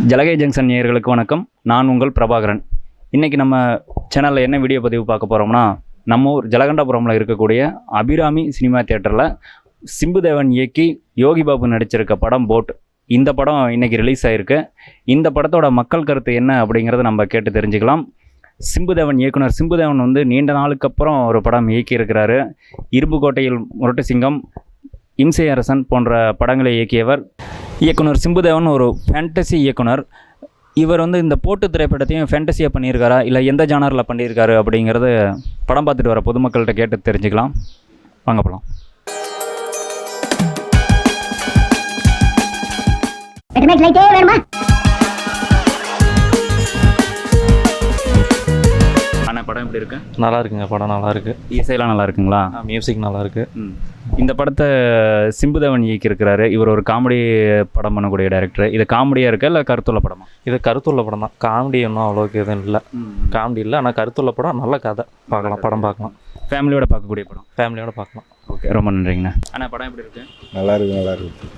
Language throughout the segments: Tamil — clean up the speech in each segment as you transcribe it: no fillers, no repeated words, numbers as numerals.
ஜலகை ஜங்ஷன் நேயர்களுக்கு வணக்கம். நான் உங்கள் பிரபாகரன். இன்றைக்கி நம்ம சேனலில் என்ன வீடியோ பதிவு பார்க்க போகிறோம்னா, நம்ம ஊர் ஜலகண்டாபுரமில் இருக்கக்கூடிய அபிராமி சினிமா தியேட்டரில் சிம்புதேவன் இயக்கி யோகி பாபு நடிச்சிருக்க படம் போட். இந்த படம் இன்றைக்கி ரிலீஸ் ஆகிருக்கு. இந்த படத்தோட மக்கள் கருத்து என்ன அப்படிங்கிறத நம்ம கேட்டு தெரிஞ்சுக்கலாம். சிம்புதேவன் இயக்குனர் சிம்புதேவன் வந்து நீண்ட நாளுக்கு அப்புறம் ஒரு படம் இயக்கியிருக்கிறாரு. இரும்புக்கோட்டையில் முரட்டு சிங்கம், இம்சை அரசன் போன்ற படங்களை இயக்கியவர். இயக்குனர் சிம்புதேவன் ஒரு ஃபேண்டசி இயக்குனர். இவர் வந்து இந்த போட்டு திரைப்படத்தையும் ஃபேண்டசியாக பண்ணியிருக்காரா, இல்லை எந்த ஜானரில் பண்ணியிருக்காரு அப்படிங்கிறது படம் பார்த்துட்டு வர பொதுமக்கள்கிட்ட கேட்டு தெரிஞ்சுக்கலாம். வாங்க போகலாம். படம் எப்படி இருக்கு? நல்லா இருக்குங்க. படம் நல்லா இருக்கு. இசையெல்லாம் நல்லா இருக்குங்களா? மியூசிக் நல்லா இருக்கு. இந்த படத்தை சிம்புதேவன் இயக்கியிருக்கிறாரு. இவர் ஒரு காமெடி படம் பண்ணக்கூடிய டைரக்டர். இது காமெடியாக இருக்கா இல்லை கருத்துள்ள படமா? இது கருத்துள்ள படம் தான். காமெடி ஒன்றும் அவ்வளோக்கு எதுவும் இல்லை. காமெடி இல்லை, ஆனால் கருத்துள்ள படம். நல்ல கதை பார்க்கலாம், படம் பார்க்கலாம். ஃபேமிலியோட பார்க்கக்கூடிய படம். ஃபேமிலியோட பார்க்கலாம். ஓகே, ரொம்ப நன்றிங்கண்ணா. ஆனால் படம் எப்படி இருக்கு? நல்லா இருக்கு, நல்லா இருக்கு.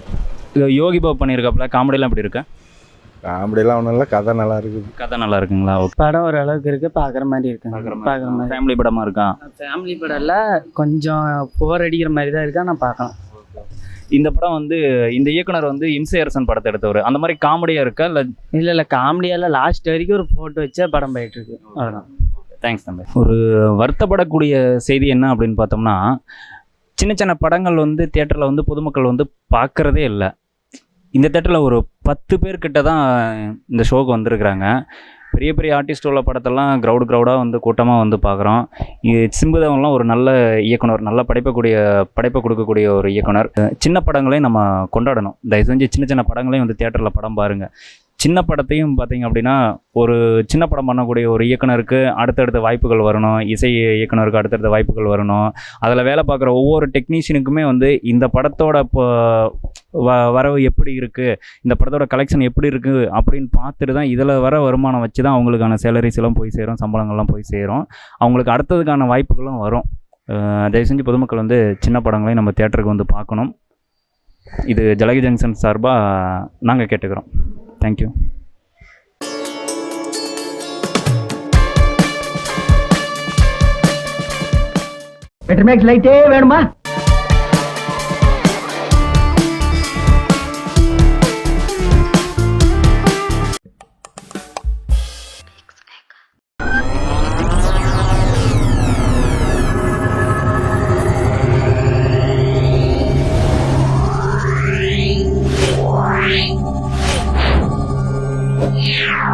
இது யோகி பாபு பண்ணியிருக்காப்புல. காமெடியெலாம் எப்படி இருக்கு? காமெடியெல்லாம் ஒன்றும் இல்லை, கதை நல்லா இருக்குது. கதை நல்லா இருக்குங்களா? ஓகே. படம் ஓரளவுக்கு இருக்குது, பார்க்குற மாதிரி இருக்கு. பார்க்குற மாதிரி ஃபேமிலி படமாக இருக்கா? ஃபேமிலி படம் இல்லை, கொஞ்சம் போர் அடிக்கிற மாதிரி தான் இருக்கா. நான் பார்க்கலாம். இந்த படம் வந்து இந்த இயக்குனர் வந்து இம்சை அரசன் படத்தை எடுத்தவர். அந்த மாதிரி காமெடியாக இருக்கா இல்லை? இல்லை காமெடியால் லாஸ்ட் வரைக்கும் ஒரு ஃபோட்டோ வச்சா படம் போயிட்டுருக்கு. அவ்வளோதான். தேங்க்ஸ் தம்பி. ஒரு வருத்தப்படக்கூடிய செய்தி என்ன அப்படின்னு பார்த்தோம்னா, சின்ன சின்ன படங்கள் வந்து தியேட்டரில் வந்து பொதுமக்கள் வந்து பார்க்குறதே இல்லை. இந்த தேட்டரில் ஒரு 10 பேர்கிட்ட தான் இந்த ஷோக்கு வந்திருக்கிறாங்க. பெரிய பெரிய ஆர்டிஸ்ட் உள்ள படத்தெல்லாம் க்ரௌடாக வந்து கூட்டமாக வந்து பார்க்குறோம். இது சிம்புதேவன்லாம் ஒரு நல்ல இயக்குனர், நல்ல படைப்பை கொடுக்கக்கூடிய ஒரு இயக்குனர். சின்ன படங்களையும் நம்ம கொண்டாடணும். தயவு செஞ்சு சின்ன சின்ன படங்களையும் வந்து தியேட்டரில் படம் பாருங்கள். சின்ன படத்தையும் பார்த்திங்க அப்படின்னா, ஒரு சின்ன படம் பண்ணக்கூடிய ஒரு இயக்குனருக்கு அடுத்தடுத்த வாய்ப்புகள் வரணும். இசை இயக்குனருக்கு அடுத்தடுத்த வாய்ப்புகள் வரணும். அதில் வேலை பார்க்குற ஒவ்வொரு டெக்னீஷியனுக்குமே வந்து இந்த படத்தோட வரவு எப்படி இருக்குது, இந்த படத்தோட கலெக்ஷன் எப்படி இருக்குது அப்படின்னு பார்த்துட்டு தான் இதில் வர வருமானம் வச்சு தான் அவங்களுக்கான சேலரிஸ் எல்லாம் போய் சேரும், சம்பளங்கள்லாம் போய் சேரும். அவங்களுக்கு அடுத்ததுக்கான வாய்ப்புகளும் வரும். தயவு செஞ்சு பொதுமக்கள் வந்து சின்ன படங்களையும் நம்ம தியேட்டருக்கு வந்து பார்க்கணும். இது ஜலகை ஜங்ஷன் சார்பாக நாங்கள் கேட்டுக்கிறோம். தேங்க்யூ. பெட்ரோமேக்ஸ் லைட்டே வேணுமா? Yeah.